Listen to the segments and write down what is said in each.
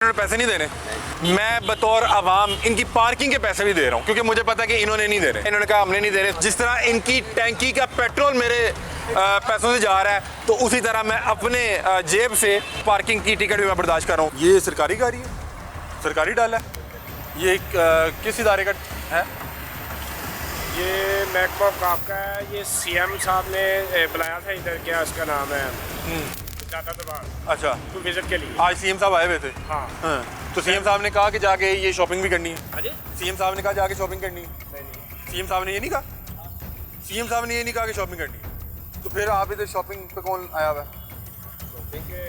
पैसे नहीं देने, मैं बतौर आवाम इनकी पार्किंग के पैसे भी दे रहा हूँ क्योंकि मुझे पता है कि इन्होंने नहीं दे रहे। इन्होंने कहा हमने नहीं दे रहे। जिस तरह इनकी टैंकी का पेट्रोल मेरे पैसों से जा रहा है तो उसी तरह मैं अपने जेब से पार्किंग की टिकट भी मैं बर्दाश्त कर रहा हूँ। ये सरकारी गाड़ी है, सरकारी डाला है। ये किस इदारे का है? ये महकमा आपका है। ये सीएम साहब ने बुलाया था इधर, क्या उसका नाम है, जाता तो बाहर। अच्छा, तो विजिट के लिए आज सीएम साहब आए हुए थे। हाँ। तो सीएम साहब ने कहा कि जाके ये शॉपिंग भी करनी है। हाँ जी। सीएम साहब ने कहा जाके शॉपिंग करनी है। नहीं। सीएम साहब ने ये नहीं कहा, सीएम साहब ने ये नहीं कहा कि शॉपिंग करनी है। तो फिर आप इधर शॉपिंग पे कौन आया हुआ है? शॉपिंग के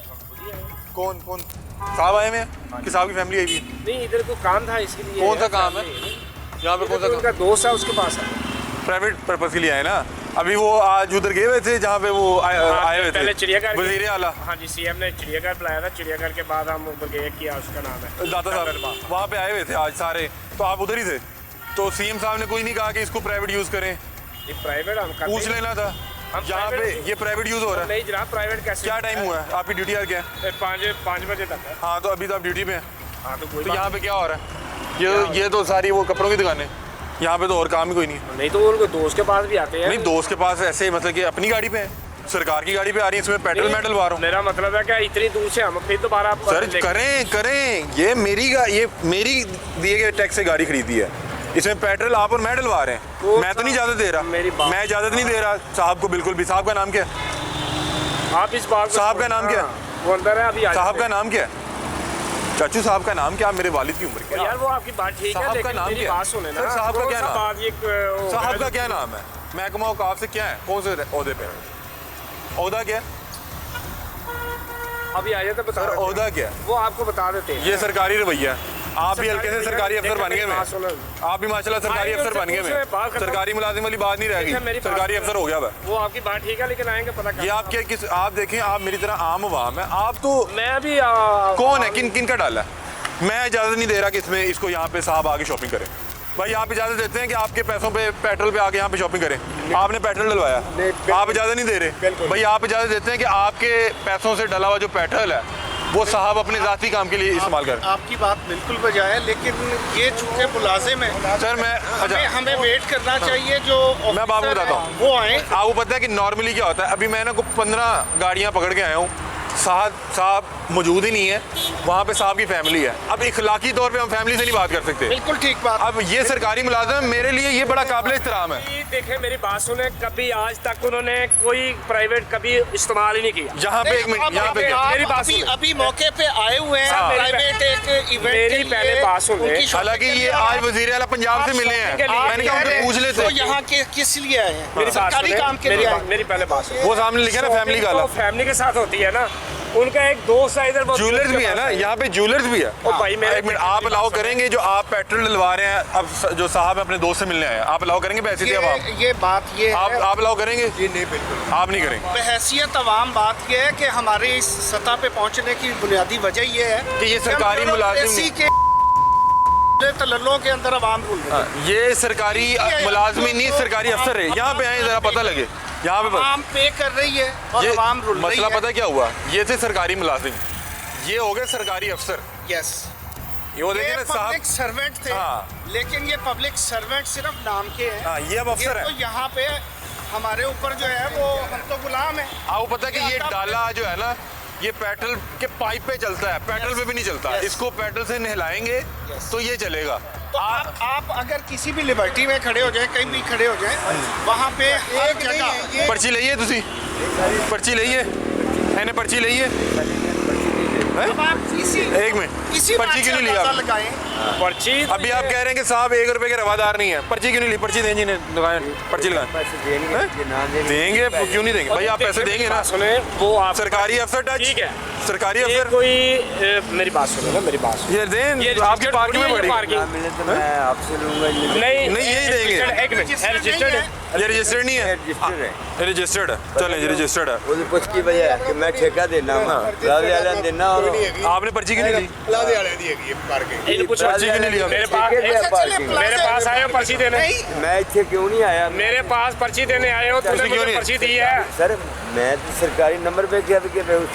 हम खुद ही आए। कौन कौन साहब आए हुए हैं कि साहब की फैमिली आई हुई है? नहीं, इधर को काम था इसके लिए। कौन सा काम है यहाँ पे? कौन सा उनका दोस्त है, उसके पास है। प्राइवेट पर्पस के लिए आए ना। अभी वो आज उधर गए हुए थे जहाँ पे वो आए हुए थे, पहले चिड़ियाघर वजीर आला। हाँ जी, सीएम ने चिड़ियाघर बुलाया था। चिड़ियाघर के बाद हम उधर गए, किया उसका नाम है दादा साहब, वहाँ पे आए हुए थे आज सारे। तो आप उधर ही थे। तो सीएम साहब ने कोई नहीं कहा कि इसको प्राइवेट यूज करें? ये प्राइवेट हम पूछ लेना था। यहाँ पे ये प्राइवेट यूज हो रहा है। नहीं जनाब, प्राइवेट कैसे? क्या टाइम हुआ है? आपकी ड्यूटी आज क्या है? 5 बजे तक है। हाँ, तो अभी तो आप ड्यूटी पे हैं। हाँ, तो कोई तो यहाँ पे क्या हो रहा है? ये तो सारी वो कपड़ों की दुकानें, यहाँ पे तो और काम ही कोई नहीं है। नहीं तो उनके दोस्त के पास भी आते हैं। नहीं, दोस्त के पास ऐसे मतलब कि अपनी गाड़ी पे है, सरकार की गाड़ी पे आ रही है, इसमें पेट्रोल मैं डलवा रहा हूँ। मेरा मतलब है कि इतनी दूर से हम फिर दोबारा सर करें ये मेरी दिए गए टैक्स से गाड़ी खरीदी है, इसमें पेट्रोल आप और मैं डलवा रहे हैं। तो मैं तो नहीं इजाजत दे रहा, मैं इजाजत नहीं दे रहा साहब को, बिल्कुल भी। साहब का नाम क्या है? आप इस बात साहब का नाम क्या है? वो अंदर है अभी। साहब का नाम क्या है? चाचू साहब का नाम क्या? मेरे वालिद की उम्र क्या? यार वो आपकी बात ठीक है, साहब का नाम क्या? बात सुने ना। सर साहब का क्या नाम? साहब का क्या नाम? नाम है? महकमा औकाफ से क्या है, कौन से ओहदे पे? ओहदा क्या है? अभी आइए तो बता। सर ओहदा क्या है? वो आपको बता देते हैं। ये सरकारी रवैया है। आप भी हल्के से सरकारी अफसर बन गए में, आप भी माशाल्लाह सरकारी अफसर बन गए में। सरकारी मुलाजिम वाली बात नहीं रहेगी, सरकारी अफसर हो गया वह। वो आपकी बात ठीक है, लेकिन आएंगे पता। ये आप क्या किस, आप देखें, आप मेरी तरह आम आवाम है, आप तो मैं भी कौन है, किन का डाला है? मैं इजाज़त नहीं दे रहा कि इसमें इसको यहाँ पे साहब आके शॉपिंग करें। भाई आप इजाज़त देते हैं कि आपके पैसों पे पेट्रोल पे आके यहाँ पे शॉपिंग करें? आपने पेट्रोल डलवाया, आप इजाज़त नहीं दे रहे। भाई आप इजाज़त देते हैं कि आपके पैसों से डला हुआ जो पेट्रोल है वो साहब अपने ज़ाती काम के लिए इस्तेमाल करें? आपकी बात बिल्कुल बजाय है, लेकिन ये चूंकि मुलाजिम है सर मैं हमें वेट करना चाहिए। जो मैं आपको बताता हूँ, वो आए। आपको पता है कि नॉर्मली क्या होता है? अभी मैं ना 15 गाड़ियाँ पकड़ के आया हूँ, साहब मौजूद ही नहीं है, वहाँ पे साहब की फैमिली है। अब इखलाकी तौर पे हम फैमिली से नहीं बात कर सकते। बिल्कुल ठीक बात। अब ये सरकारी मुलाजिम, मेरे लिए ये बड़ा काबिल एहतराम है। देखें मेरी बात सुने, कभी आज तक उन्होंने कोई प्राइवेट कभी इस्तेमाल ही नहीं किया। यहाँ पे एक मिनट, यहाँ पे मेरी बात सुनिए। अभी मौके पे आए हुए हैं हाँ। प्राइवेट एक इवेंट मेरी पहले बात सुनिए। हालांकि ये आज वजीर आला पंजाब से मिले हैं, मैंने कहा उनसे पूछ लेते। तो यहाँ के किस लिए आए हैं? मेरी बात सरकारी सुनिए, काम के लिए आए। मेरी पहले बात सुनिए। वो सामने लिखा ना फैमिली का अलग, फैमिली के साथ होती है ना। उनका एक दोस्त है इधर, ज्वेलर्स भी है ना यहाँ पे, ज्वेलर्स भी है। ओ भाई मेरे एक मिनट, आप अलाउ करेंगे जो आप पेट्रोल डलवा रहे हैं, अब जो साहब अपने दोस्त से मिलने आए हैं, आप अलाउ करेंगे बहसीत आवाम? ये बात ये है। आप अलाउ करेंगे? जी नहीं, बिल्कुल आप नहीं करेंगे। बहैसियत अवाम बात यह है कि हमारे इस सतह पे पहुंचने की बुनियादी वजह यह है कि ये सरकारी मुलाजिम के तल्लों के अंदर अवाम रूल रही है। ये सरकारी मुलाजमी नहीं, सरकारी अफसर है। यहाँ पे आए जरा पता लगे, यहाँ पे अवाम पे कर रही है और ये अवाम रूल रही मसला है। पता क्या हुआ? ये थे सरकारी मुलाजिम, ये हो गए सरकारी अफसर। यस, ये वो देखिए ना पब्लिक साहब, सर्वेंट थे। हाँ। लेकिन ये पब्लिक सर्वेंट सिर्फ नाम के हैं। हाँ, ये अब अफसर तो है। यहाँ पे हमारे ऊपर जो है वो हम तो गुलाम है। आपको पता है कि ये डाला जो है ना, ये पेट्रोल के पाइप पे चलता है, पेट्रोल पे भी नहीं चलता। इसको पेट्रोल से नहलाएंगे तो ये चलेगा। तो आप अगर किसी भी लिबर्टी में खड़े हो जाए, कहीं भी खड़े हो जाए, वहाँ पे एक जगह पर्ची लइए, तुसी पर्ची लइए, मैंने पर्ची लइए। अब आप एक मिनट, पर्ची क्यों नहीं लिया आप? लगाएं। पर्ची अभी आप कह रहे हैं कि साहब 1 रुपए के रवादार नहीं है, पर्ची क्यों नहीं ली? पर्ची दें जी, लगाएं पर्ची लगाएं। देंगे, क्यों नहीं देंगे भाई? आप पैसे देंगे ना। सुने, वो आप सरकारी अफसर टच, ठीक है, सरकारी ये अफसर कोई मेरी बात सुनो ना, मेरी बात सुनो। ये दें, आपकी पार्किंग में पड़ी। मैं आपसे लूंगा नहीं, यही देंगे। एक मिनट, रजिस्टर्ड है। ये रजिस्टर्ड नहीं है, ये रजिस्टर्ड है। चलें, ये रजिस्टर्ड है। उसकी वजह है कि मैं ठेका देना, देना। आपने पर्ची क्यों नहीं ली? इन्हें पूछो पर्ची क्यों नहीं लिया? मेरे पास आए हो पर्ची देने? मैं इतने क्यों नहीं आया? मेरे पास पर्ची देने आए हो, तुमने क्यों मुझे नहीं? पर्ची दी है? सर मैं तो सरकारी नंबर पे क्या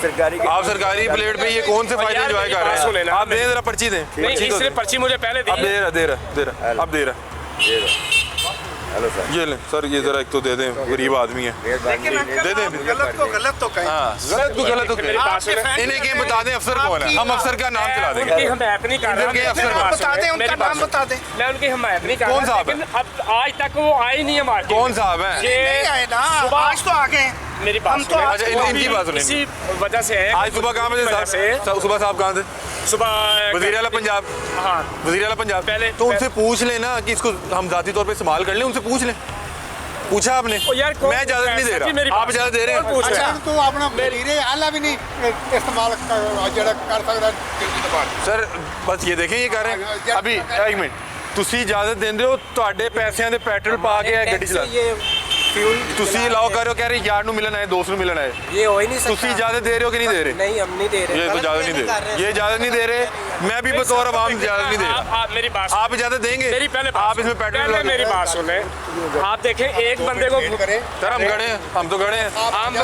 सरकारी आप सरकारी प्लेट पे ये कौन से फायदे यार, एंजॉय मेरी कर बात रहे सुने हैं? ना, आप दे जरा पर्ची दें। नहीं, पर्ची तो इसलिए दें। पर्ची मुझे पहले दी अब दे रहा अब दे रहा हेलो सर ये ले सर, ये जरा एक तो दे दें, गरीब आदमी है। लेकिन अगर दे दें। आप गलत तो कहें। हाँ, गलत तो मेरी बात सुने। इन्हें ये बता दें अफसर कौन है, हम अफसर का नाम चला देंगे। उनकी हमायत नहीं कर रहा। इनके अफसर मेरी बात बात बता दें, सुने, उनका मेरी बात नाम सुने। बता दें। मैं उनकी हमायत नहीं कर कौन रहा, साहब है? लेकिन अब आज तक वो आए नहीं है मार्केट। कौन साहब है? नहीं आए ना, सुबह- आज तो आ गए। मेरी बात हम तो सुने। आज अच्छा, इनकी बात सुने। इसी वजह से है। आज सुबह कहाँ पे थे साहब? सुबह साहब कहाँ थे? सुबह वज़ीर आला पंजाब। हाँ, वज़ीर आला पंजाब पहले- तो उनसे पूछ लेना कि इसको हम जाती तौर पे इस्तेमाल कर लें। उनसे पूछ लें। पूछा आपने? ओ यार, कौन मैं इजाजत नहीं दे पूछा? मेरी रहा, बात आप इजाजत दे रहे कौन हैं। पूछ रहा है? अच्छा, तो अपना वजीरे आला भी नहीं इस्तेमाल ਜਿਹੜਾ ਕਰ ਸਕਦਾ ਦਿੱਲੀ ਤੋਂ ਬਾਅਦ। सर बस ये देखें, ये कर रहे हैं अभी। एक मिनट, ਤੁਸੀਂ ਇਜਾਜ਼ਤ ਦਿੰਦੇ ਹੋ ਤੁਹਾਡੇ ਪੈਸਿਆਂ ਦੇ ਪੈਟਰੋਲ ਪਾ ਕੇ ਗੱਡੀ ਚਲਾ, ਤੁਸੀਂ ਅਲਾਓ ਕਰ ਰਹੇ ਹੋ, ਕਹਿ ਰਹੇ ਯਾਰ ਨੂੰ ਮਿਲਣ ਆਏ, ਦੋਸਤ ਨੂੰ ਮਿਲਣ ਆਏ। ये हो ही नहीं सकता। ਤੁਸੀਂ ਇਜਾਜ਼ਤ ਦੇ ਰਹੇ ਹੋ कि नहीं दे रहे? नहीं, हम नहीं दे रहे। ये तो इजाजत नहीं दे रहे, ये इजाजत नहीं दे रहे। मैं भी बतौर अवाम इजाजत नहीं दे रहा। आप मेरी बात आप इजाजत देंगे? मेरी पहले बात आप इसमें सुनो। पेट्रोल पहले मेरी बात सुने। आप देखें, एक बंदे को सर हम खड़े हैं, हम तो खड़े हैं, हम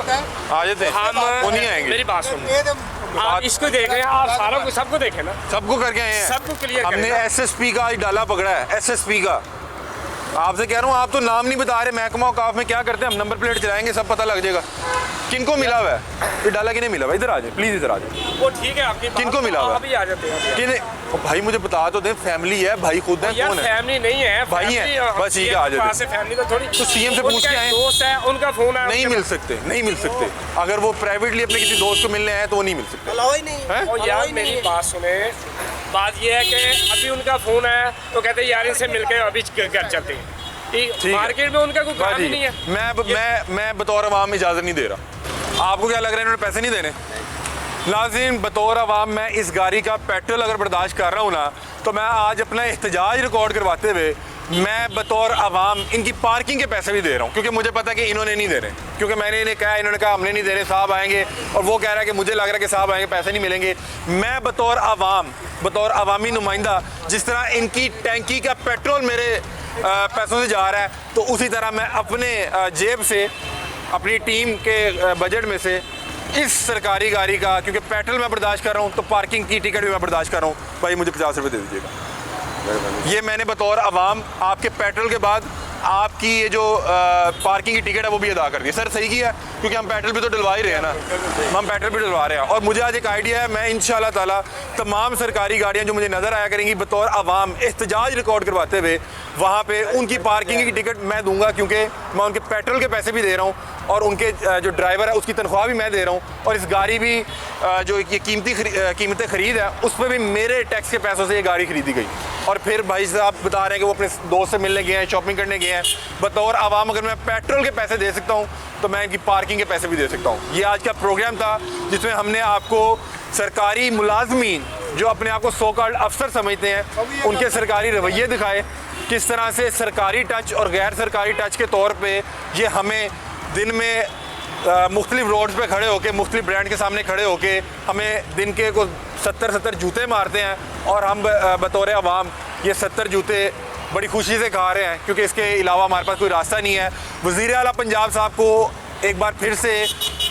आ जाते हैं, हम वो नहीं आएंगे। मेरी बात सुनो। आप इसको देखें, आप सारों को सबको देखें ना। सबको करके आए हैं, सबको क्लियर हमने करें। एसएसपी का आज डाला पकड़ा है, एसएसपी का। आपसे कह रहा हूँ, आप तो नाम नहीं बता रहे महकमा औकाफ में क्या करते हैं। हम नंबर प्लेट चलाएंगे, सब पता लग जाएगा किनको मिला हुआ है, ये डाला कि नहीं मिला हुआ। इधर आ जाए प्लीज, इधर आ जाए। वो ठीक है आपकी बात। किनको मिला हुआ? अभी आ जाते हैं। कि नहीं ओ भाई मुझे बता तो दे, फैमिली है, भाई खुद है, यार कौन है? फैमिली नहीं है, भाई फैमिली- हैं, बस ठीक है, आ जाते हैं। पास से फैमिली तो थोड़ी। तो सीएम से पूछ उनका के आए। दोस्त है, उनका फोन है। नहीं मिल सकते, नहीं मिल सकते। अगर वो प्राइवेटली अपने किसी दोस्त को मिलने आए तो वो नहीं मिल सकते। अलाउ ही नहीं हैं? और यार मेरी बात सुने, बात ये है कि अभी उनका फोन है तो कहते हैं यार इनसे मिलके अभी घर चलते हैं। ठीक है। मार्केट में उनका कोई वाह काम जी, ही नहीं है। मैं बतौर अवाम इजाज़त नहीं दे रहा। आपको क्या लग रहा है इन्होंने पैसे नहीं देने? नाज़रीन, बतौर अवाम मैं इस गाड़ी का पेट्रोल अगर बर्दाश्त कर रहा हूँ ना, तो मैं आज अपना एहतजाज रिकॉर्ड करवाते हुए मैं बतौर अवाम इनकी पार्किंग के पैसे भी दे रहा हूँ, क्योंकि मुझे पता है कि इन्होंने नहीं दे रहे। क्योंकि मैंने इन्हें कहा, इन्होंने कहा हमने नहीं दे रहे, साहब आएंगे, और वो कह रहा है कि मुझे लग रहा है कि साहब आएंगे, पैसे नहीं मिलेंगे। मैं बतौर अवाम, बतौर अवामी नुमाइंदा, जिस तरह इनकी टैंकी का पेट्रोल मेरे पैसों से जा रहा है, तो उसी तरह मैं अपने जेब से, अपनी टीम के बजट में से इस सरकारी गाड़ी का, क्योंकि पेट्रोल मैं बर्दाश्त कर रहा हूँ तो पार्किंग की टिकट भी मैं बर्दाश्त कर रहा हूँ। भाई मुझे 50 रुपये दे दीजिएगा। ये मैंने बतौर अवाम आपके पेट्रोल के बाद आपकी ये जो पार्किंग की टिकट है वो भी अदा कर दी। सर सही किया, क्योंकि हम पेट्रोल भी तो डलवा ही रहे हैं ना, हम पेट्रोल भी डलवा रहे हैं। और मुझे आज एक आइडिया है, मैं इंशाल्लाह ताला तमाम सरकारी गाड़ियाँ जो मुझे नज़र आया करेंगी, बतौर अवाम एहतजाज रिकॉर्ड करवाते हुए वहाँ पे उनकी पार्किंग की टिकट मैं दूंगा, क्योंकि मैं उनके पेट्रोल के पैसे भी दे रहा हूँ और उनके जो ड्राइवर है उसकी तनख्वाह भी मैं दे रहा हूँ, और इस गाड़ी भी जो ये कीमतें ख़रीद है उस पर भी मेरे टैक्स के पैसों से ये गाड़ी खरीदी गई। और फिर भाई साहब बता रहे हैं कि वो अपने दोस्त से मिलने गए हैं, शॉपिंग करने गए हैं। बतौर आवाम अगर मैं पेट्रोल के पैसे दे सकता हूँ तो मैं इनकी पार्किंग के पैसे भी दे सकता हूँ। ये आज का प्रोग्राम था जिसमें हमने आपको सरकारी मुलाजमीन जो अपने आप को सो कॉल्ड अफसर समझते हैं उनके सरकारी रवैये दिखाए, किस तरह से सरकारी टच और गैर सरकारी टच के तौर पे ये हमें दिन में मुख्तलिफ रोड्स पे खड़े होके, मुख्तलिफ ब्रांड के सामने खड़े होके हमें दिन के को 70 जूते मारते हैं, और हम बतौर अवाम ये 70 जूते बड़ी खुशी से खा रहे हैं, क्योंकि इसके अलावा हमारे पास कोई रास्ता नहीं है। वज़ीर आला पंजाब साहब को एक बार फिर से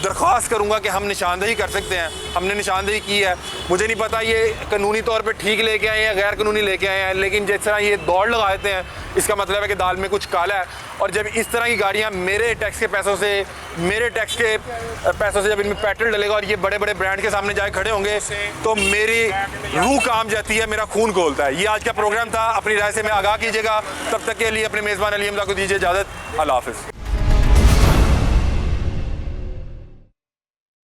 दरख्वास्त करूंगा कि हम निशानदेही कर सकते हैं, हमने निशानदेही की है। मुझे नहीं पता ये कानूनी तौर पे ठीक लेके आए हैं या गैर कानूनी लेके आए हैं, लेकिन जिस तरह ये दौड़ लगा देते हैं इसका मतलब है कि दाल में कुछ काला है। और जब इस तरह की गाड़ियाँ मेरे टैक्स के पैसों से, जब इनमें पेट्रोल डलेगा और ये बड़े बड़े ब्रांड के सामने जाए खड़े होंगे तो मेरी रूह काम जाती है, मेरा खून खोलता है। ये आज का प्रोग्राम था, अपनी राय से मैं आगाह कीजिएगा। तब तक के लिए अपने मेज़बान अली हमजा को दीजिए इजाज़त। अल्लाह हाफ़िज़।